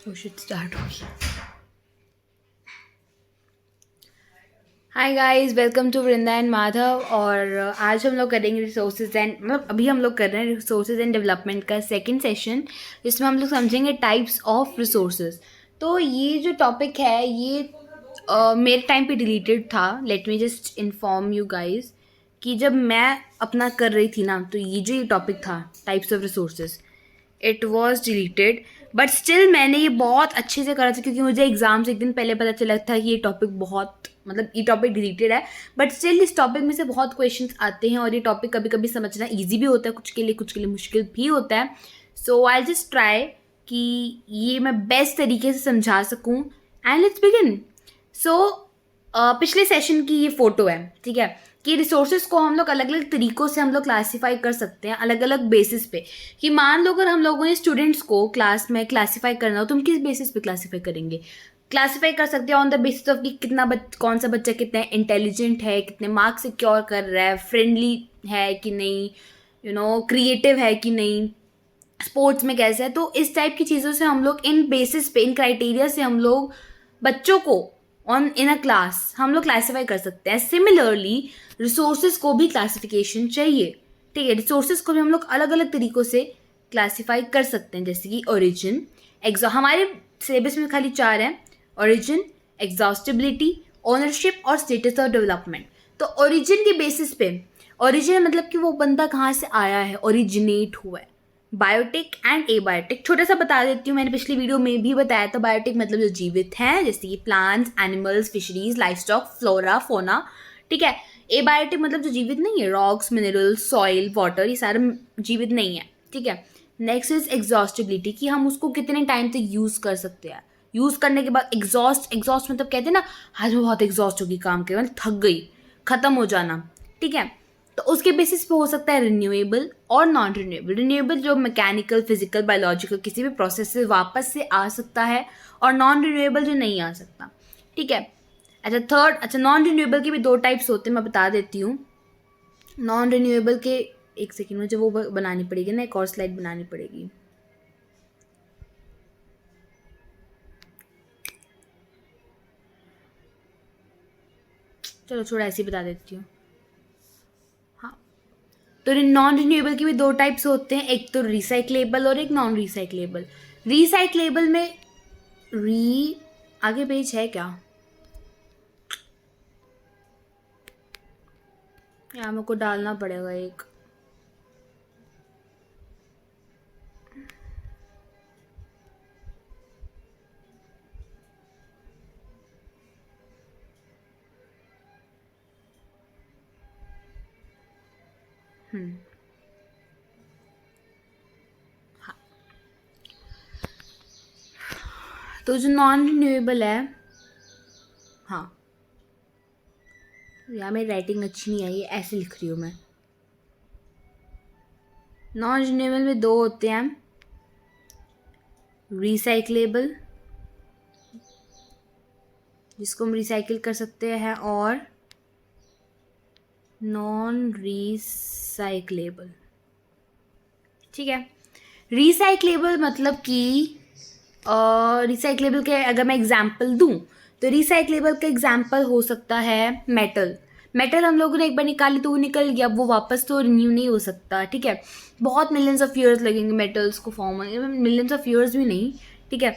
We should start only. Hi guys, welcome to Vrinda and Madhav. और आज हम लोग करेंगे रिसोर्सेज एंड मतलब अभी हम लोग कर रहे हैं रिसोर्सेज एंड डेवलपमेंट का सेकंड सेशन, जिसमें हम लोग समझेंगे टाइप्स ऑफ रिसोर्सेज। तो ये जो टॉपिक है ये मेरे टाइम पे डिलीटेड था। Let me just inform you guys कि जब मैं अपना कर रही थी ना, तो ये जो ये टॉपिक था types of resources, it was deleted. But still मैंने ये बहुत अच्छे से करा था, क्योंकि मुझे एग्जाम से एक दिन पहले पता चला था कि ये टॉपिक बहुत मतलब ये टॉपिक डिलीटेड है। बट स्टिल इस टॉपिक में से बहुत क्वेश्चंस आते हैं, और ये टॉपिक कभी कभी समझना ईजी भी होता है कुछ के लिए मुश्किल भी होता है। सो आई जस्ट ट्राई कि ये मैं बेस्ट तरीके से समझा सकूँ। And let's begin. सो पिछले सेशन की ये फोटो है, ठीक है, कि रिसोर्सेज को हम लोग अलग अलग तरीक़ों से हम लोग क्लासीफाई कर सकते हैं, अलग अलग बेसिस पे। कि मान लो अगर हम लोगों ने स्टूडेंट्स को क्लास में क्लासीफाई करना हो, तो हम किस बेसिस पे क्लासीफाई करेंगे? क्लासीफाई कर सकते हैं ऑन द बेसिस ऑफ कि कौन सा बच्चा कितना इंटेलिजेंट है, कितने मार्क्स सिक्योर कर रहा है, फ्रेंडली है कि नहीं, क्रिएटिव है कि नहीं, स्पोर्ट्स में कैसे है। तो इस टाइप की चीज़ों से हम लोग इन बेसिस पे, इन क्राइटेरिया से हम लोग बच्चों को ऑन इन अ क्लास हम लोग क्लासीफाई कर सकते हैं। सिमिलरली रिसोर्सेज को भी क्लासिफिकेशन चाहिए, ठीक है। रिसोर्सेज को भी हम लोग अलग अलग तरीक़ों से क्लासीफाई कर सकते हैं, जैसे कि ओरिजिन, हमारे सिलेबस में खाली 4 हैं: ओरिजिन, एग्जॉस्टिबिलिटी, ओनरशिप और स्टेटस ऑफ डेवलपमेंट। तो ओरिजिन के बेसिस पे, ओरिजिन मतलब कि वो बंदा कहाँ से आया है, ओरिजिनेट हुआ है। बायोटिक एंड एबायोटिक, छोटा सा बता देती हूँ, मैंने पिछली वीडियो में भी बताया था। बायोटिक मतलब जो जीवित हैं, जैसे कि plants, animals, fisheries, life stock, flora, फोना, ठीक है। एबायोटिक मतलब जो जीवित नहीं है, रॉक्स, मिनरल्स, सॉइल, वाटर, ये सारे जीवित नहीं है, ठीक है। नेक्स्ट इज एग्जॉस्टिबिलिटी, कि हम उसको कितने टाइम तक यूज़ कर सकते हैं। यूज़ करने के बाद एग्जॉस्ट मतलब कहते हैं ना, आज मैं बहुत एग्जॉस्ट होगी काम के, मतलब थक गई, ख़त्म हो जाना, ठीक है। तो उसके बेसिस पे हो सकता है रिन्यूएबल और नॉन रिन्यूएबल। रिन्यूएबल जो मैकेनिकल, फिजिकल, बायोलॉजिकल किसी भी प्रोसेस से वापस से आ सकता है, और नॉन रिन्यूएबल जो नहीं आ सकता, ठीक है। अच्छा नॉन रिन्यूएबल के भी 2 टाइप्स होते हैं, मैं बता देती हूँ। नॉन रिन्यूएबल के, एक सेकेंड, मुझे वो बनानी पड़ेगी ना, एक और स्लाइड बनानी पड़ेगी। चलो छोड़ा, ऐसे ही बता देती हूँ। हाँ, तो नॉन रिन्यूएबल के भी 2 टाइप्स होते हैं, एक तो रिसाइक्लेबल और एक नॉन रिसाइक्लेबल। रिसाइक्लेबल में आगे पेज है क्या? यहाँ मेरे को डालना पड़ेगा एक। हाँ, तो जो नॉन रिन्यूएबल है, हाँ, यहाँ मेरी राइटिंग अच्छी नहीं आई है, ऐसे लिख रही हूँ मैं। नॉन रिन्यूएबल में 2 होते हैं, रिसाइक्लेबल जिसको हम रिसाइकिल कर सकते हैं, और नॉन रिसाइक्लेबल, ठीक है। रिसाइक्लेबल मतलब कि रिसाइक्लेबल के अगर मैं एग्जांपल दूं, तो रिसाइक्लेबल का एग्जांपल हो सकता है मेटल। मेटल हम लोगों ने एक बार निकाली तो वो निकल गया, वो वापस तो रिन्यू नहीं हो सकता, ठीक है। बहुत मिलियंस ऑफ ईयर्स लगेंगे मेटल्स को फॉर्म होने में, मिलियंस ऑफ ईयर्स भी नहीं, ठीक है।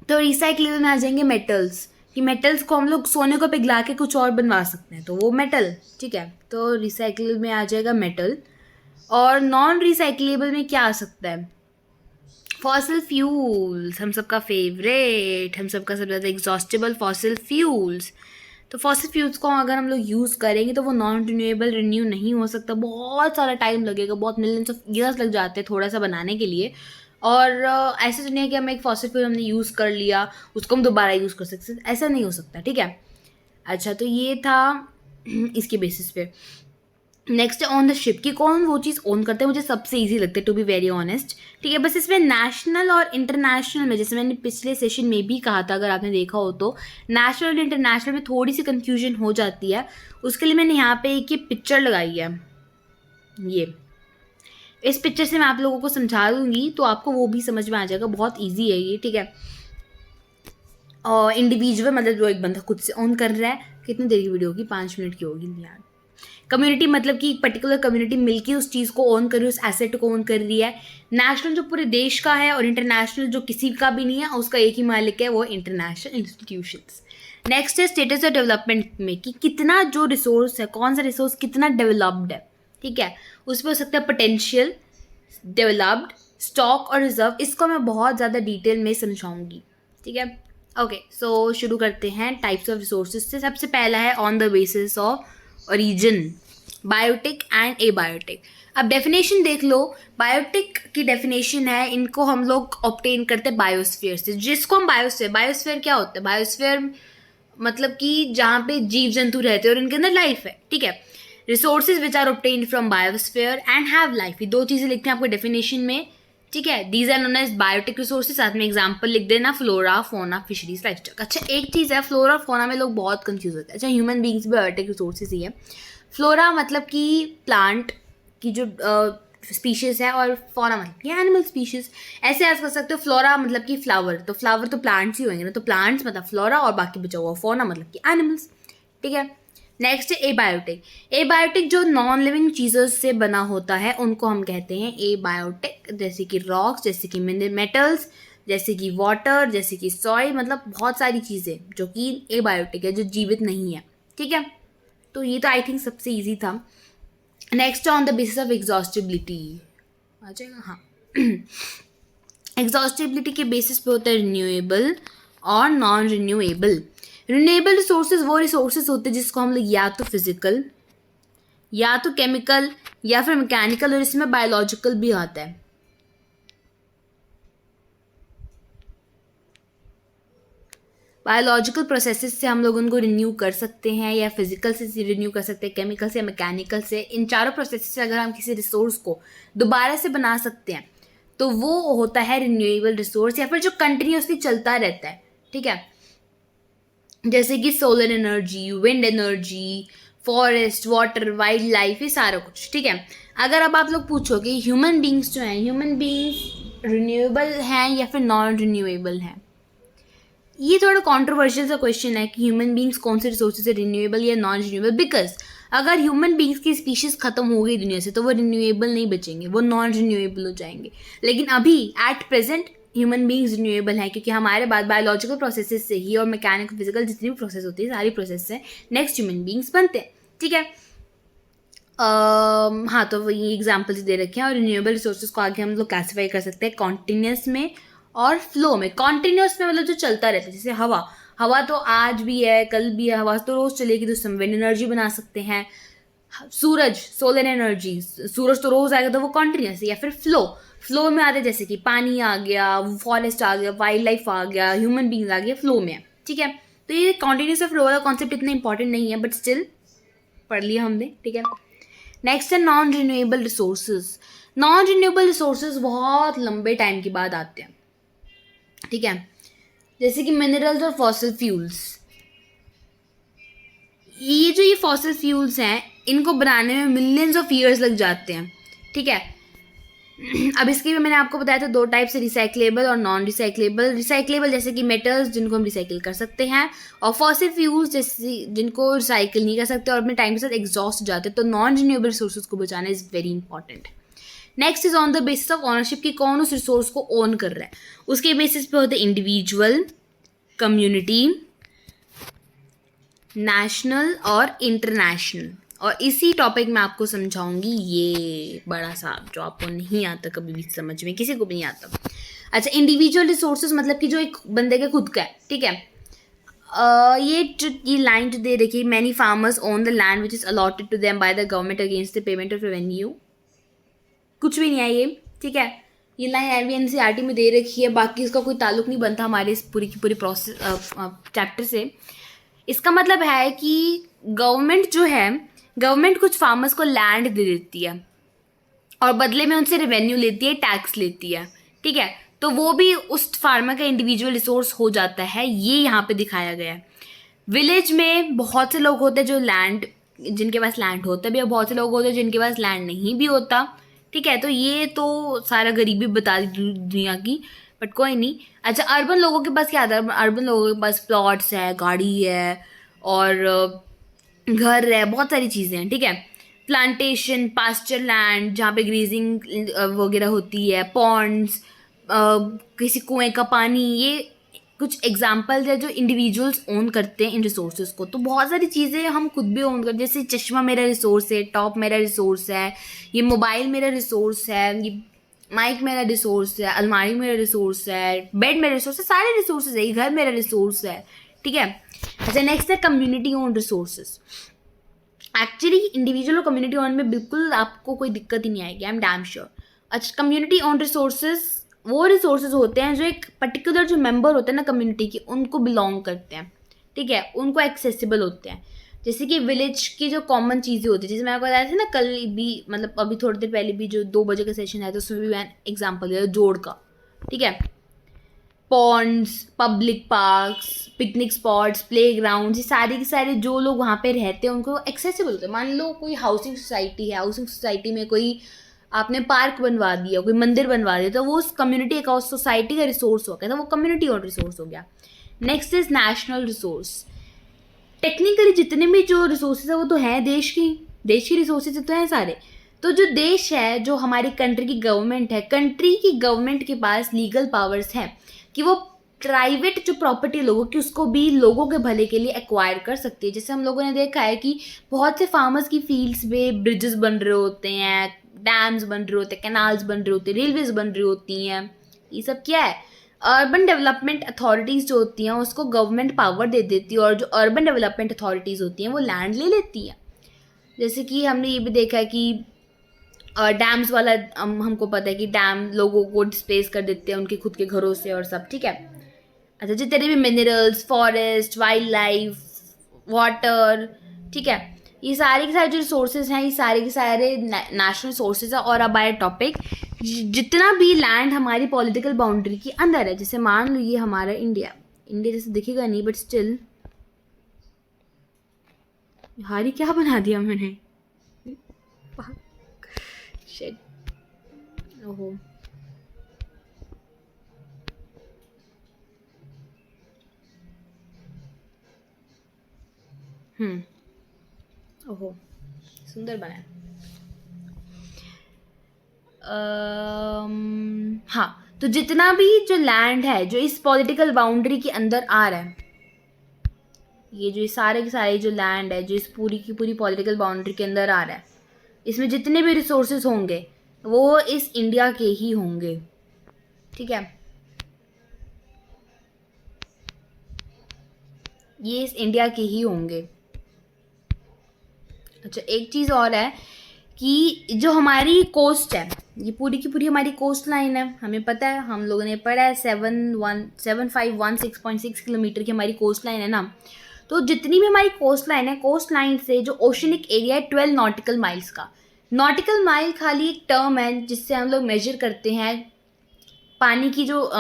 तो रिसाइक्लेबल में आ जाएंगे मेटल्स, कि मेटल्स को हम लोग सोने को पिघला के कुछ और बनवा सकते हैं, तो वो मेटल, ठीक है। तो रिसाइक्लेबल में आ जाएगा मेटल। और नॉन रिसाइक्लेबल में क्या आ सकता है? फॉसिल फ्यूल्स, हम सबका फेवरेट, हम सबका सबसे ज़्यादा एग्जॉस्टेबल फॉसिल फ्यूल्स। तो फॉसिल फ्यूल्स को अगर हम लोग यूज़ करेंगे तो वो नॉन रिन्यूएबल, रिन्यू नहीं हो सकता, बहुत सारा टाइम लगेगा, बहुत मिलियंस ऑफ ईयर्स लग जाते हैं थोड़ा सा बनाने के लिए। और ऐसे तो नहीं है कि हम एक फॉसिल फ्यूल हमने यूज़ कर लिया उसको हम दोबारा यूज़ कर सकते, ऐसा नहीं हो सकता, ठीक है। अच्छा, तो ये था इसके बेसिस पे। नेक्स्ट है ऑन द शिप, कि कौन वो चीज़ ओन करता है, मुझे सबसे इजी लगता है टू बी वेरी ऑनेस्ट, ठीक है। बस इसमें नेशनल और इंटरनेशनल में, जैसे मैंने पिछले सेशन में भी कहा था, अगर आपने देखा हो तो, नेशनल और इंटरनेशनल में थोड़ी सी कन्फ्यूजन हो जाती है। उसके लिए मैंने यहाँ पे एक ये पिक्चर लगाई है, ये इस पिक्चर से मैं आप लोगों को समझा दूंगी, तो आपको वो भी समझ में आ जाएगा, बहुत ईजी है ये, ठीक है। और इंडिविजुअल मतलब जो एक बंदा खुद से ऑन कर रहा है. कितनी देर की वीडियो होगी, 5 मिनट की होगी नहीं यार. कम्युनिटी मतलब कि एक पर्टिकुलर कम्युनिटी मिलके उस चीज़ को ओन कर रही है, उस एसेट को ओन कर रही है. नेशनल जो पूरे देश का है, और इंटरनेशनल जो किसी का भी नहीं है, उसका एक ही मालिक है, वो इंटरनेशनल इंस्टीट्यूशंस. नेक्स्ट है स्टेटस ऑफ डेवलपमेंट में, कि कितना जो रिसोर्स है, कौन सा रिसोर्स कितना डेवलप्ड है. ठीक है, उस पर हो सकता है पोटेंशियल, डेवलप्ड, स्टॉक और रिजर्व. इसको मैं बहुत ज़्यादा डिटेल में समझाऊंगी. ठीक है, ओके. सो शुरू करते हैं टाइप्स ऑफ रिसोर्सेज से. सबसे पहला है on the basis of origin, biotic and abiotic. अब डेफिनेशन देख लो. बायोटिक की डेफिनेशन है, इनको हम लोग ऑब्टेन करते हैं बायोस्फीयर से, जिसको हम बायोस्फीयर क्या होता है? बायोस्फीयर मतलब कि जहाँ पे जीव जंतु रहते हैं और इनके अंदर लाइफ है. ठीक है, resources which are obtained from biosphere and have life. ये दो चीज़ें लिखते हैं आपको डेफिनेशन में. ठीक है, these are known as biotic resources. साथ में एग्जाम्पल लिख देना, फ्लोरा, फोना, फिशरीज, लाइफस्टॉक. अच्छा, एक चीज़ है, फ्लोरा फोना में लोग बहुत कंफ्यूज होते हैं. अच्छा, ह्यूमन बींग्स भी बायोटिक रिसोर्सेज ही है. फ्लोरा मतलब कि प्लांट की जो स्पीशीज़ है, और फोना मतलब कि एनिमल स्पीशीज़. ऐसे आज कर सकते हो. फ्लोरा मतलब कि फ्लावर, तो फ्लावर तो प्लांट्स ही होंगे ना, तो प्लांट्स मतलब फ्लोरा, और बाकी बचा हुआ फोना मतलब कि एनिमल्स. ठीक है, नेक्स्ट है एबायोटिक. एबायोटिक जो नॉन लिविंग चीज़ों से बना होता है उनको हम कहते हैं एबायोटिक. जैसे कि रॉक्स, जैसे कि मेटल्स, जैसे कि वाटर, जैसे कि सॉइल, मतलब बहुत सारी चीज़ें जो कि एबायोटिक है, जो जीवित नहीं है. ठीक है, तो ये तो आई थिंक सबसे ईजी था. Next on the basis of exhaustibility आ जाएगा. हाँ, एग्जॉस्टिबिलिटी के बेसिस पे होता है रिन्यूएबल और नॉन रिन्यूएबल. रिन्यूएबल रिसोर्सेज वो रिसोर्सेज होते हैं जिसको हम लोग या तो फिजिकल, या तो केमिकल, या फिर मैकेनिकल, और इसमें बायोलॉजिकल भी आता है. बायोलॉजिकल प्रोसेसेस से हम लोग उनको रिन्यू कर सकते हैं, या फिजिकल से रिन्यू कर सकते हैं, केमिकल से, मैकेनिकल से. इन चारों प्रोसेस से अगर हम किसी रिसोर्स को दोबारा से बना सकते हैं तो वो होता है रिन्यूएबल रिसोर्स, या फिर जो कंटिन्यूसली चलता रहता है. ठीक है, जैसे कि solar energy, wind energy, forest, water, wild life, ये सारा कुछ. ठीक है, अगर अब आप लोग पूछो कि ह्यूमन बींग्स जो हैं, ह्यूमन बींग्स रिन्यूएबल हैं या फिर नॉन रिन्यूएबल हैं, ये थोड़ा कॉन्ट्रोवर्शियल सा क्वेश्चन है कि ह्यूमन बींग्स कौन से रिसोर्सेज है रिन्यूएबल या नॉन रिन्यूएबल. बिकॉज अगर ह्यूमन बींग्स की स्पीशीज खत्म हो गई दुनिया से तो वो रिन्यूएबल नहीं बचेंगे, वो नॉन रिन्यूएबल हो जाएंगे. लेकिन अभी at present human beings renewable है, क्योंकि हमारे बाद बायोलॉजिकल प्रोसेसेस से ही और मैकेनिकल फिजिकल जितनी भी प्रोसेस होती है, सारी प्रोसेस से नेक्स्ट ह्यूमन बींग्स बनते हैं. ठीक है, हाँ, तो वो ये एग्जाम्पल्स दे रखे हैं. और रिन्यूएबल रिसोर्सेज को आगे हम लोग क्लासीफाई कर सकते हैं कॉन्टिन्यूस में और फ्लो में. कॉन्टिन्यूस में मतलब जो चलता रहता है, जैसे हवा. हवा तो आज भी है, कल भी है, हवा तो रोज चलेगी, तो उससे हम विंड एनर्जी बना सकते हैं. सूरज, सोलर एनर्जी, सूरज तो रोज आएगा, तो वो कॉन्टिन्यूस है. या फिर फ्लो में आते हैं, जैसे कि पानी आ गया, फॉरेस्ट आ गया, वाइल्ड लाइफ आ गया, ह्यूमन बींग्स आ गया, फ्लो में है. ठीक है, तो ये कॉन्टिन्यूस और फ्लो वाला कॉन्सेप्ट इतना इंपॉर्टेंट नहीं है, बट स्टिल पढ़ लिया हमने. ठीक है, नेक्स्ट है non renewable resources. Non renewable resources बहुत लंबे टाइम के बाद आते हैं. ठीक है, जैसे कि मिनरल्स और फॉसिल फ्यूल्स. ये फॉसिल फ्यूल्स हैं, इनको बनाने में मिलियंस ऑफ ईयर्स लग जाते हैं. ठीक है, अब इसके भी मैंने आपको बताया था दो टाइप से, रिसाइक्लेबल और नॉन रिसाइक्लेबल. रिसाइक्लेबल जैसे कि मेटल्स जिनको हम रिसाइकिल कर सकते हैं, और फॉसिल फ्यूल्स जैसे जिनको रिसाइकिल नहीं कर सकते और अपने टाइम के साथ एग्जॉस्ट हो जाते हैं. तो नॉन रिन्यूएबल रिसोर्सेज को बचाना is very important. Next is on the basis of ownership, की कौन उस रिसोर्स को ओन कर रहा है. उसके बेसिस पे होते हैं इंडिविजुअल, कम्युनिटी, नेशनल और इंटरनेशनल. और इसी टॉपिक में आपको समझाऊंगी ये बड़ा सा जो आपको नहीं आता कभी भी समझ में, किसी को भी नहीं आता. अच्छा, इंडिविजुअल रिसोर्सेज मतलब कि जो एक बंदे के खुद का है. ठीक है, ये लाइन जो दे रखी, many farmers own the land which is allotted to them by the government against the payment of revenue. कुछ भी नहीं है ये. ठीक है, ये लाइन NVNCERT में दे रखी है, बाकी इसका कोई ताल्लुक नहीं बनता हमारे इस पूरी की पूरी प्रोसेस चैप्टर से. इसका मतलब है कि गवर्नमेंट जो है, गवर्नमेंट कुछ फार्मर्स को लैंड दे देती है और बदले में उनसे रेवेन्यू लेती है, टैक्स लेती है. ठीक है, तो वो भी उस फार्मर का इंडिविजुअल रिसोर्स हो जाता है. ये यहाँ पे दिखाया गया है. विलेज में बहुत से लोग होते हैं जो लैंड, जिनके पास लैंड होता भी है, बहुत से लोग होते हैं जिनके पास लैंड नहीं भी होता. ठीक है, तो ये तो सारा गरीबी बता दी दुनिया की. बट कोई नहीं। अच्छा, अर्बन लोगों के पास क्या आता है? अर्बन लोगों के पास प्लॉट्स है, गाड़ी है, और घर है, बहुत सारी चीज़ें हैं, ठीक है। प्लांटेशन, पास्चर लैंड जहाँ पे ग्रीजिंग वगैरह होती है, पॉन्ड्स, किसी कुएं का पानी, ये कुछ एग्जाम्पल्स है जो इंडिविजुअल्स ओन करते हैं इन रिसोर्सेज को। तो बहुत सारी चीज़ें हम खुद भी ओन करते हैं, जैसे चश्मा मेरा रिसोर्स है, टॉप मेरा रिसोर्स है, ये मोबाइल मेरा रिसोर्स है, ये माइक मेरा रिसोर्स है, अलमारी मेरा रिसोर्स है, बेड मेरा रिसोर्स है, सारे रिसोर्सेज है, ये घर मेरा रिसोर्स है, ठीक है। अच्छा, नेक्स्ट है community own resources. Actually individual और कम्युनिटी ओन में बिल्कुल आपको कोई दिक्कत ही नहीं आएगी, आई एम डैम श्योर। अच्छा, कम्युनिटी ओन रिसोर्सेज वो रिसोर्सेज होते हैं जो एक पर्टिकुलर जो मेंबर होते हैं ना कम्युनिटी के, उनको बिलोंग करते हैं, ठीक है, उनको एक्सेसिबल होते हैं। जैसे कि विलेज की जो कॉमन चीज़ें होती है, जैसे मैं आपको बताया था ना कल भी, मतलब अभी थोड़ी देर पहले भी जो 2 बजे का सेशन आया था उसमें भी मैंने एग्जाम्पल दिया जोड़ का, ठीक है। Ponds, public parks, picnic spots, playground, ये सारे के सारे जो लोग वहाँ पे रहते हैं उनको एक्सेसिबल होते हैं। मान लो कोई हाउसिंग सोसाइटी है, हाउसिंग सोसाइटी में कोई आपने पार्क बनवा दिया, कोई मंदिर बनवा दिया, तो वो उस कम्युनिटी का, उस सोसाइटी का रिसोर्स हो गया, तो वो कम्युनिटी और रिसोर्स हो गया। Next is national resource. Technically जितने भी जो रिसोर्सेज है वो तो हैं देश की रिसोर्सेज तो हैं सारे। तो जो देश है, जो हमारी कंट्री की गवर्नमेंट है, कंट्री की गवर्नमेंट के पास लीगल पावर्स हैं कि वो प्राइवेट जो प्रॉपर्टी लोगों की उसको भी लोगों के भले के लिए एक्वायर कर सकती है। जैसे हम लोगों ने देखा है कि बहुत से फार्मर्स की फील्ड्स में ब्रिजेस बन रहे होते हैं, डैम्स बन रहे होते हैं, कैनाल्स बन रहे होते हैं, रेलवेज बन रही होती हैं। ये सब क्या है? अर्बन डेवलपमेंट अथॉरिटीज़ जो होती हैं उसको गवर्नमेंट पावर दे देती है, और जो अर्बन डेवलपमेंट अथॉरिटीज़ होती हैं वो लैंड ले लेती हैं। जैसे कि हमने ये भी देखा है कि डैम्स वाला, हमको पता है कि डैम लोगों को डिस्प्लेस कर देते हैं उनके खुद के घरों से और सब, ठीक है। अच्छा, जितने भी minerals, forest, wild life, water, ठीक है, ये सारे के सारे जो रिसोर्सेज हैं, ये सारे के सारे नेशनल रिसोर्सेज है। और अब आए टॉपिक, जितना भी लैंड हमारी पॉलिटिकल बाउंड्री के अंदर है, जैसे मान लो ये हमारा इंडिया, इंडिया जैसे दिखेगा नहीं बट स्टिल, हारी क्या बना दिया मैंने, शिट, ओहो, ओहो, सुंदर बना है। हाँ, तो जितना भी जो लैंड है जो इस पॉलिटिकल बाउंड्री के अंदर आ रहा है, ये सारे के सारे जो लैंड है जो इस पूरी की पूरी पॉलिटिकल बाउंड्री के अंदर आ रहा है, इसमें जितने भी रिसोर्सेज होंगे वो इस इंडिया के ही होंगे, ठीक है। ये इस इंडिया के ही होंगे। अच्छा, एक चीज़ और है कि जो हमारी कोस्ट है, ये पूरी की पूरी हमारी कोस्ट लाइन है, हमें पता है, हम लोगों ने पढ़ा है 7516.6 किलोमीटर की हमारी कोस्ट लाइन है ना। तो जितनी भी हमारी कोस्ट लाइन है, कोस्ट लाइन से जो ओशनिक एरिया है 12 नॉटिकल माइल्स का। नॉटिकल माइल खाली एक टर्म है जिससे हम लोग मेजर करते हैं पानी की जो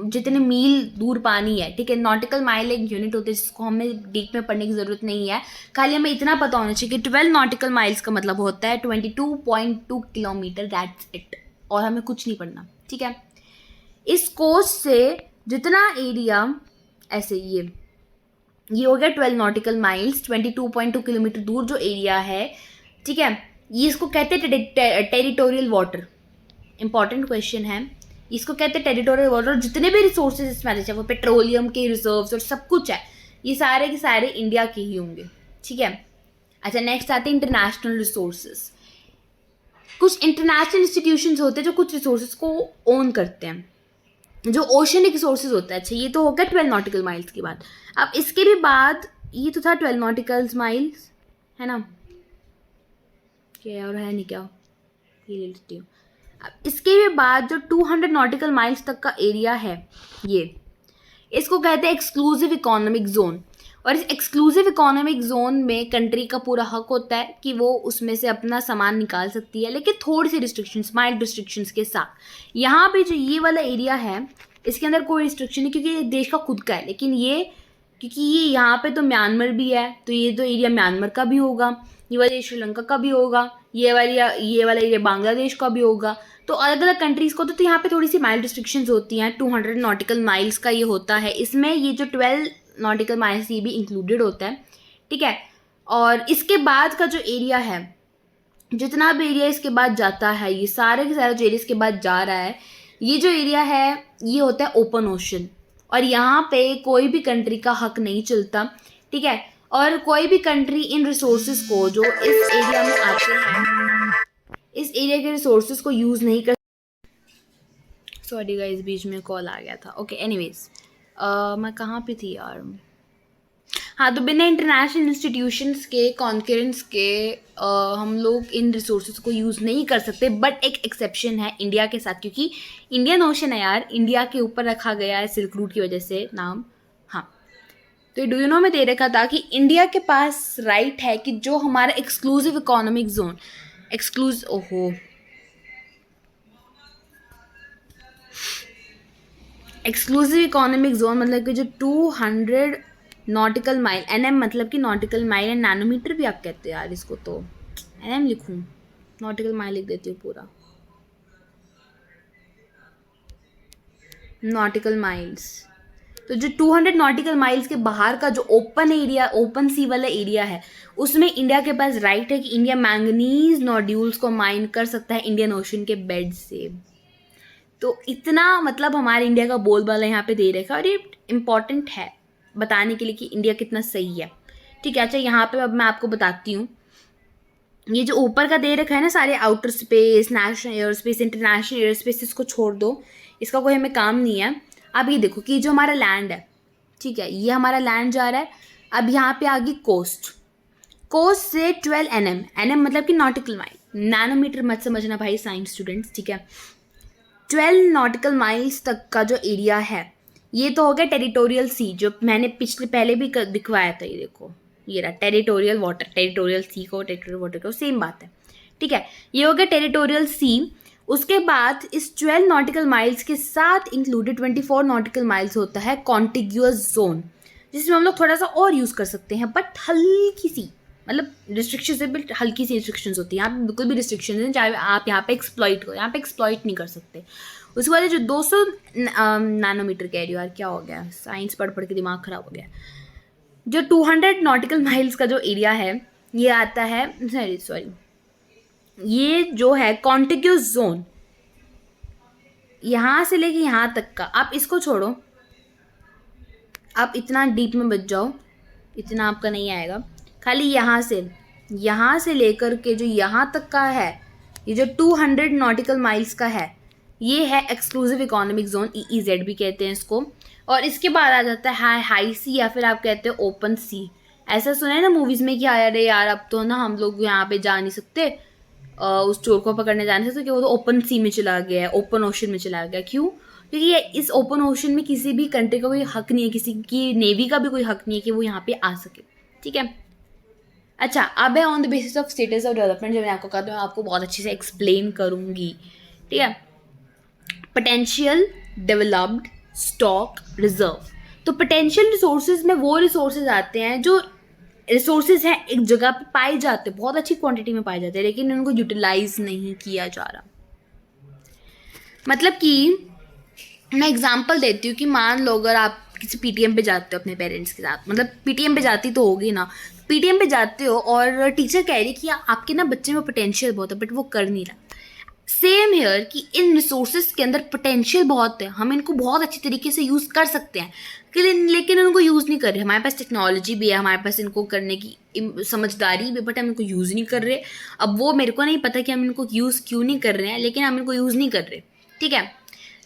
जितने मील दूर पानी है, ठीक है। नॉटिकल माइल एक यूनिट होती है जिसको हमें डीप में पढ़ने की ज़रूरत नहीं है, खाली हमें इतना पता होना चाहिए कि 12 नॉटिकल माइल्स का मतलब होता है 22.2 किलोमीटर, दैट्स इट, और हमें कुछ नहीं पढ़ना, ठीक है। इस कोस्ट से जितना एरिया, ऐसे ये हो गया 12 नॉटिकल माइल्स, 22.2 किलोमीटर दूर जो एरिया है, ठीक है, ये इसको कहते हैं टेरिटोरियल वाटर। इंपॉर्टेंट क्वेश्चन है, इसको कहते हैं टेरिटोरियल वाटर। जितने भी रिसोर्सेज इसमें आते हैं, वो पेट्रोलियम के रिजर्व्स और सब कुछ है, ये सारे के सारे इंडिया के ही होंगे, ठीक है। अच्छा, नेक्स्ट आते हैं इंटरनेशनल रिसोर्सेज। कुछ इंटरनेशनल इंस्टीट्यूशंस होते हैं जो कुछ रिसोर्सेज को ओन करते हैं, जो ओशनिक रिसोर्सेज होता है। अच्छा, ये तो हो गया 12 नॉटिकल माइल्स के बाद। अब इसके भी बाद ये तो था 12 नॉटिकल माइल्स, है ना, क्या और है नहीं, क्या ये ले लेती हूँ। अब इसके भी बाद जो 200 नॉटिकल माइल्स तक का एरिया है, ये इसको कहते हैं एक्सक्लूसिव इकोनॉमिक जोन। और इस एक्सक्लूसिव इकोनॉमिक जोन में कंट्री का पूरा हक होता है कि वो उसमें से अपना सामान निकाल सकती है, लेकिन थोड़ी सी रिस्ट्रिक्शंस, माइल्ड रिस्ट्रिक्शंस के साथ। यहाँ पे जो ये वाला एरिया है इसके अंदर कोई रिस्ट्रिक्शन नहीं, क्योंकि ये देश का खुद का है। लेकिन ये क्योंकि ये यहाँ पे तो म्यांमार भी है, तो ये तो एरिया म्यांमार का भी होगा, ये वाला श्रीलंका का भी होगा, ये वाला एरिया बांग्लादेश का भी होगा। तो अलग अलग कंट्रीज़ को तो यहाँ पे थोड़ी सी माइल्ड रिस्ट्रिक्शंस होती हैं. 200 नॉटिकल माइल्स का ये होता है. इसमें ये जो 12 नॉटिकल माइल्स ये भी इंक्लूडेड होता है. ठीक है. और इसके बाद का जो एरिया है, जितना भी एरिया इसके बाद जाता है, ये सारे के सारे जो एरिया इसके बाद जा रहा है, ये जो एरिया है ये होता है ओपन ओशन. और यहाँ पे कोई भी कंट्री का हक नहीं चलता. ठीक है. और कोई भी कंट्री इन रिसोर्सेज को जो इस एरिया में आते हैं, इस एरिया के रिसोर्सेज को यूज़ नहीं कर. सॉरी गाइस, बीच में कॉल आ गया था. ओके, एनीवेज मैं कहाँ पे थी यार. हाँ, तो बिना इंटरनेशनल इंस्टीट्यूशंस के कॉन्करेंस के हम लोग इन रिसोर्सेज को यूज़ नहीं कर सकते. बट एक एक्सेप्शन है इंडिया के साथ, क्योंकि इंडियन ओशन है यार, इंडिया के ऊपर रखा गया है सिल्क रूट की वजह से नाम. हाँ, तो डू यू नो में दे रखा था कि इंडिया के पास राइट है कि जो हमारा exclusive economic zone, exclusive economic zone मतलब कि जो 200 नॉटिकल माइल, एनएम मतलब कि नॉटिकल माइल, एंड नैनोमीटर भी आप कहते हो यार इसको, तो एनएम लिखूं, नॉटिकल माइल लिख देती हूँ पूरा, नॉटिकल माइल्स. तो जो 200 नॉटिकल माइल्स के बाहर का जो ओपन एरिया, ओपन सी वाला एरिया है, उसमें इंडिया के पास राइट है कि इंडिया मैंगनीज नोड्यूल्स को माइन कर सकता है इंडियन ओशन के बेड से. तो इतना मतलब हमारे इंडिया का बोलबाला यहाँ पे दे रखा है. और ये इम्पॉर्टेंट है बताने के लिए कि इंडिया कितना सही है. ठीक है. अच्छा, यहाँ पे अब मैं आपको बताती हूँ, ये जो ऊपर का दे रखा है ना सारे, outer space, national air space, international air space, इसको छोड़ दो, इसका कोई हमें काम नहीं है. अब ये देखो कि जो हमारा लैंड है, ठीक है, ये हमारा लैंड जा रहा है. अब यहाँ पे आ गई कोस्ट. कोस्ट से 12 NM, NM मतलब कि नॉटिकल माइल, नैनोमीटर मत समझना भाई साइंस स्टूडेंट्स. ठीक है. 12 नॉटिकल माइल्स तक का जो एरिया है, ये तो हो गया टेरिटोरियल सी, जो मैंने पहले भी दिखवाया था. ये देखो, ये रहा टेरिटोरियल वाटर. टेरिटोरियल सी को टेरिटोरियल वाटर को सेम बात है. ठीक है. ये हो गया टेरिटोरियल सी. उसके बाद इस 12 नॉटिकल माइल्स के साथ इंक्लूडेड 24 नॉटिकल माइल्स होता है कॉन्टिग्यूअस जोन, जिसमें हम लोग थोड़ा सा और यूज़ कर सकते हैं, बट हल्की सी, मतलब रिस्ट्रिक्शन से भी हल्की सी रिस्ट्रिक्शंस होती है. यहाँ पे बिल्कुल भी रिस्ट्रिक्शन है, चाहे आप यहाँ पे एक्सप्लॉइट करो, यहाँ पे एक्सप्लॉइट नहीं कर सकते. उसके बाद जो 200 नैनोमीटर कह रही हो यार, क्या हो गया, साइंस पढ़ पढ़ के दिमाग ख़राब हो गया. जो 200 नॉटिकल माइल्स का जो एरिया है, ये आता है, सॉरी ये जो है कॉन्टिग्यूअस जोन, यहाँ से लेके यहाँ तक का. आप इसको छोड़ो, आप इतना डीप में बच जाओ, इतना आपका नहीं आएगा. खाली यहाँ से लेकर के जो यहाँ तक का है, ये जो 200 नॉटिकल माइल्स का है, ये है एक्सक्लूसिव इकोनॉमिक जोन, EEZ भी कहते हैं इसको. और इसके बाद आ जाता है हाई सी, या फिर आप कहते हो ओपन सी. ऐसा सुना है ना मूवीज़ में कि अरे यार अब तो ना हम लोग यहाँ पे जा नहीं सकते, उस चोर को पकड़ने जा नहीं सकते, कि वो तो ओपन सी में चला गया है, ओपन ओशन में चला गया. क्यों? क्योंकि इस ओपन ओशन में किसी भी कंट्री का कोई हक नहीं है, किसी की नेवी का भी कोई हक नहीं है कि वो यहाँ पे आ सके. ठीक है. अच्छा, अब है on the basis of status of development, जो मैं आपको कहता हूँ, आपको बहुत अच्छे से एक्सप्लेन करूँगी. ठीक है. Potential, developed, stock, reserve. तो पोटेंशियल रिसोर्सेज में वो रिसोर्सेज आते हैं जो रिसोर्सेज हैं एक जगह पे पाए जाते हैं, बहुत अच्छी क्वांटिटी में पाए जाते हैं, लेकिन उनको यूटिलाइज नहीं किया जा रहा. मतलब कि मैं एग्जांपल देती हूँ कि मान लो अगर आप किसी PTM पे जाते हो अपने पेरेंट्स के साथ, मतलब PTM पे जाती तो होगी ना, PTM पे जाते हो और टीचर कह रही कि आपके ना बच्चे में पोटेंशियल बहुत है बट वो कर नहीं रहा. सेम हेयर कि इन रिसोर्सेज के अंदर पोटेंशियल बहुत है, हम इनको बहुत अच्छी तरीके से यूज़ कर सकते हैं, लेकिन उनको यूज़ नहीं कर रहे. हमारे पास टेक्नोलॉजी भी है, हमारे पास इनको करने की समझदारी भी, बट हम इनको यूज़ नहीं कर रहे. अब वो मेरे को नहीं पता कि हम इनको यूज़ क्यों नहीं कर रहे हैं, लेकिन हम इनको यूज़ नहीं कर रहे. ठीक है.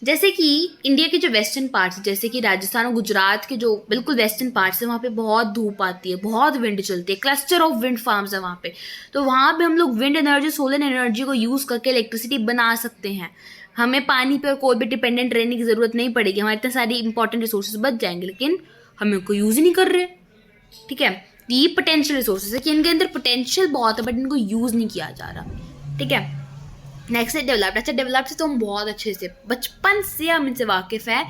जैसे कि इंडिया के जो वेस्टर्न पार्ट्स, जैसे कि राजस्थान और गुजरात के जो बिल्कुल वेस्टर्न पार्ट्स है, वहाँ पे बहुत धूप आती है, बहुत विंड चलती है, क्लस्टर ऑफ विंड फार्म्स है वहाँ पे. तो वहाँ पे हम लोग विंड एनर्जी, सोलर एनर्जी को यूज़ करके इलेक्ट्रिसिटी बना सकते हैं. हमें पानी पे और कोई भी डिपेंडेंट रहने की ज़रूरत नहीं पड़ेगी, हमारे इतने सारी इंपॉर्टेंट रिसोर्सेज बच जाएंगे, लेकिन हम इनको यूज़ ही नहीं कर रहे. ठीक है. ये पोटेंशियल रिसोर्सेज है कि इनके अंदर पोटेंशियल बहुत है बट इनको यूज़ नहीं किया जा रहा. ठीक है. नेक्स्ट है डेवलप्ड. अच्छा, डेवलप्ड से तो हम बहुत अच्छे से बचपन से हम इनसे वाकिफ़ है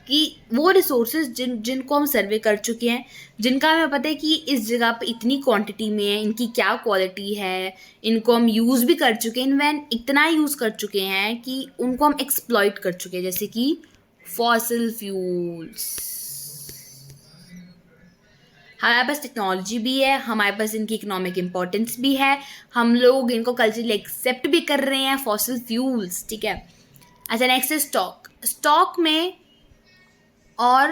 कि वो रिसोर्सेज जिनको हम सर्वे कर चुके हैं, जिनका हमें पता है कि इस जगह पे इतनी क्वांटिटी में है, इनकी क्या क्वालिटी है, इनको हम यूज़ भी कर चुके हैं, इन्वेंट इतना यूज़ कर चुके हैं कि उनको हम एक्सप्लॉइट कर चुके हैं, जैसे कि फॉसिल फ्यूल्स। हमारे पास टेक्नोलॉजी भी है, हमारे पास इनकी इकोनॉमिक इम्पोर्टेंस भी है, हम लोग इनको कल्चरली एक्सेप्ट भी कर रहे हैं, फॉसिल फ्यूल्स, ठीक है। अच्छा, नेक्स्ट है स्टॉक। स्टॉक में और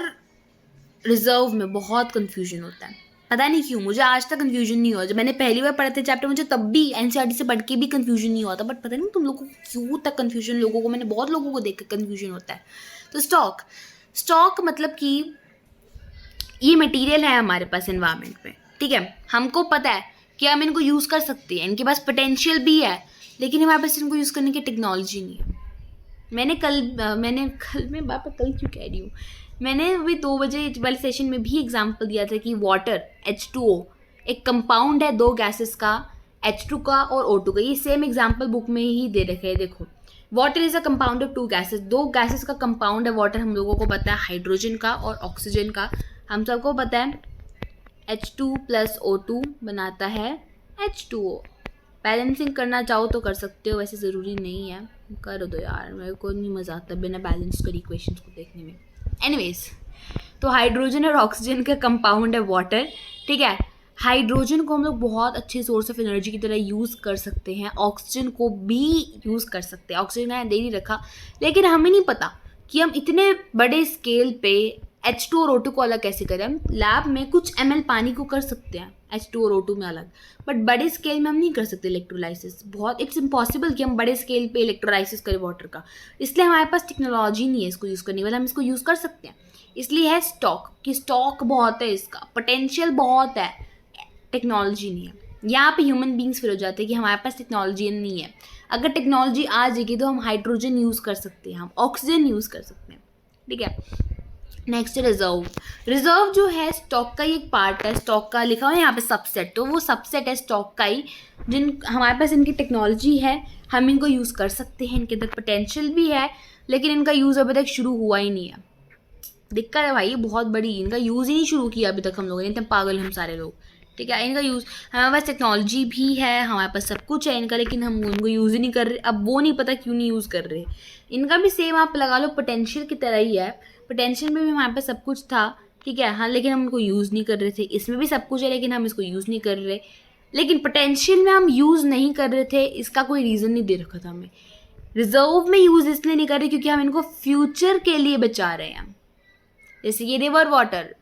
रिजर्व में बहुत कंफ्यूजन होता है, पता नहीं क्यों, मुझे आज तक कंफ्यूजन नहीं हुआ। जब मैंने पहली बार पढ़े थे चैप्टर, मुझे तब भी एनसीईआरटी से पढ़ के भी कंफ्यूजन नहीं हुआ था, बट पता नहीं तुम लोगों को क्यों तक कंफ्यूजन, लोगों को, मैंने बहुत लोगों को देख कर कंफ्यूजन होता है। तो स्टॉक मतलब कि ये मटेरियल है हमारे पास एनवायरनमेंट में, ठीक है, हमको पता है कि हम इनको यूज़ कर सकते हैं, इनके पास पोटेंशियल भी है, लेकिन हमारे पास इनको यूज़ करने की टेक्नोलॉजी नहीं है। मैंने कल मैं बाप कल क्यों कह रही हूँ, मैंने अभी 2 बजे वाले सेशन में भी एग्जांपल दिया था कि वाटर H2O एक कंपाउंड है 2 गैसेस का, H2 का और O2 का। ये सेम एग्जांपल बुक में ही दे रखे हैं, देखो। Water is a compound of 2 gases, 2 gases का कंपाउंड है वाटर। हम लोगों को पता है हाइड्रोजन का और ऑक्सीजन का, हम सबको पता है। H2 + O2 बनाता है H2O। बैलेंसिंग करना चाहो तो कर सकते हो, वैसे ज़रूरी नहीं है, कर दो यार, मेरे को नहीं मज़ा आता बिना बैलेंस कर इक्वेशंस को देखने में। एनीवेज, तो हाइड्रोजन और ऑक्सीजन का कंपाउंड है वाटर, ठीक है। हाइड्रोजन को हम लोग बहुत अच्छे सोर्स ऑफ एनर्जी की तरह यूज़ कर सकते हैं, ऑक्सीजन को भी यूज़ कर सकते हैं। ऑक्सीजन का दे नहीं रखा, लेकिन हमें नहीं पता कि हम इतने बड़े स्केल पे H2 और O2 को अलग कैसे करें। हम लैब में कुछ ml पानी को कर सकते हैं H2 और O2 में अलग, बट बड़े स्केल में हम नहीं कर सकते इलेक्ट्रोलाइसिस। बहुत इट्स इम्पॉसिबल कि हम बड़े स्केल पे इलेक्ट्रोलाइसिस करें वाटर का, इसलिए हमारे पास टेक्नोलॉजी नहीं है इसको यूज़ करने वाला। हम इसको यूज़ कर सकते हैं, इसलिए है स्टॉक, कि स्टॉक बहुत है, इसका पोटेंशियल बहुत है, टेक्नोलॉजी नहीं है। यहाँ पे ह्यूमन बींग्स फिर हो जाते हैं कि हमारे पास टेक्नोलॉजी नहीं है। अगर टेक्नोलॉजी आ जाएगी तो हम हाइड्रोजन यूज़ कर सकते हैं, हम ऑक्सीजन यूज़ कर सकते हैं, ठीक है। Next reserve. रिजर्व जो है स्टॉक का ही एक पार्ट है, स्टॉक का लिखा हुआ है यहाँ पे सबसेट, तो वो सबसेट है स्टॉक का ही, जिन हमारे पास इनकी टेक्नोलॉजी है, हम इनको यूज़ कर सकते हैं, इनके अंदर पोटेंशियल भी है, लेकिन इनका यूज़ अभी तक शुरू हुआ ही नहीं है। दिक्कत है भाई, बहुत बड़ी, इनका यूज़ ही नहीं शुरू किया अभी तक हम लोगों ने, इतने पागल हम सारे लोग, ठीक है। इनका यूज़, हमारे पास टेक्नोलॉजी भी है, हमारे पास सब कुछ है इनका, लेकिन हम उनको यूज़ ही नहीं कर रहे। अब वो नहीं पता क्यों नहीं यूज़ कर रहे। इनका भी सेम आप लगा लो पोटेंशियल की तरह ही है, पोटेंशियल में भी हमारे पास सब कुछ था, ठीक है, हाँ, लेकिन हम उनको यूज़ नहीं कर रहे थे। इसमें भी सब कुछ है, लेकिन हम इसको यूज़ नहीं कर रहे। लेकिन पोटेंशियल में हम यूज़ नहीं कर रहे थे, इसका कोई रीज़न नहीं दे रखा था हमें। रिजर्व में यूज़ इसलिए नहीं कर रहे क्योंकि हम इनको फ्यूचर के लिए बचा रहे हैं। जैसे ये रिवर वाटर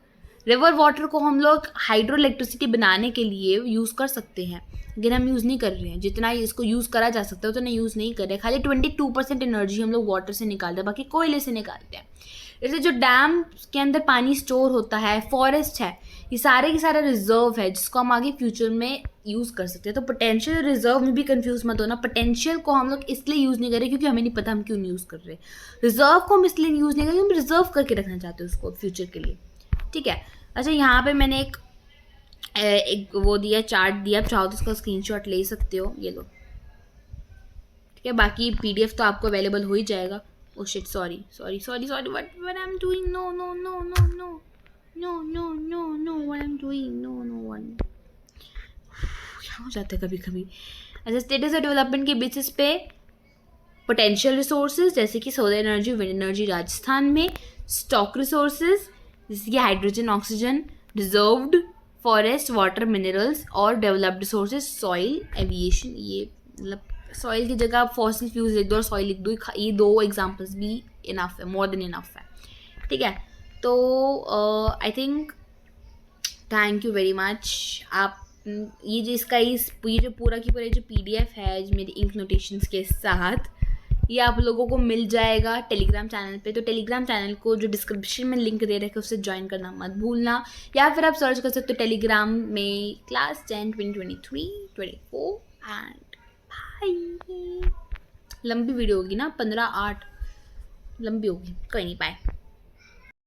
को हम लोग हाइड्रो इलेक्ट्रिसिटी बनाने के लिए यूज़ कर सकते हैं, लेकिन हम यूज़ नहीं कर रहे हैं। जितना इसको यूज़ करा जा सकता है उतना यूज़ नहीं कर रहे। खाली 22% एनर्जी हम लोग वाटर से निकालते हैं, बाकी कोयले से निकालते हैं। जैसे जो डैम के अंदर पानी स्टोर होता है, फॉरेस्ट है, ये सारे के सारे रिजर्व है जिसको हम आगे फ्यूचर में यूज़ कर सकते हैं। तो पोटेंशियल रिजर्व में भी कंफ्यूज मत होना। पोटेंशियल को हम लोग इसलिए यूज़ नहीं कर रहे क्योंकि हमें नहीं पता हम क्यों नहीं यूज़ कर रहे। रिजर्व को हम इसलिए यूज़ नहीं कर रहे, हम रिजर्व करके रखना चाहते हैं उसको फ्यूचर के लिए, ठीक है। अच्छा, यहाँ पे मैंने एक वो दिया, चार्ट दिया, आप चाहो तो उसका स्क्रीनशॉट ले सकते हो, ये लो, ठीक है। बाकी PDF तो आपको अवेलेबल हो ही जाएगा। Oh shit, sorry, what I'm doing, no, what I'm doing, no, क्या हो जाता है कभी कभी। अच्छा, स्टेटस ऑफ डेवलपमेंट के बेसिस पे पोटेंशियल रिसोर्सेज जैसे कि solar energy, wind energy Rajasthan में, स्टॉक रिसोर्सेज जैसे कि hydrogen, oxygen, reserved forest, water, minerals, और डेवलप्ड रिसोर्सेज सॉइल, एविएशन। ये मतलब सॉइल की जगह आप फॉसिल फ्यूल्स लिख दो और सॉइल लिख दो, ये 2 एग्जाम्पल्स भी इनफ है, मोर देन इनफ है, ठीक है। तो I think thank you very much. आप ये जो इसका ये जो पूरा की पूरा जो PDF है मेरी इंक नोटेशंस के साथ, ये आप लोगों को मिल जाएगा टेलीग्राम चैनल पे। तो टेलीग्राम चैनल को जो डिस्क्रिप्शन में लिंक दे रखे उससे ज्वाइन करना मत भूलना, या फिर आप सर्च कर सकते हो टेलीग्राम में क्लास 10 2023 24 एंड बाय। लंबी वीडियो होगी ना, 15-8 लंबी होगी, कोई नहीं, बाय।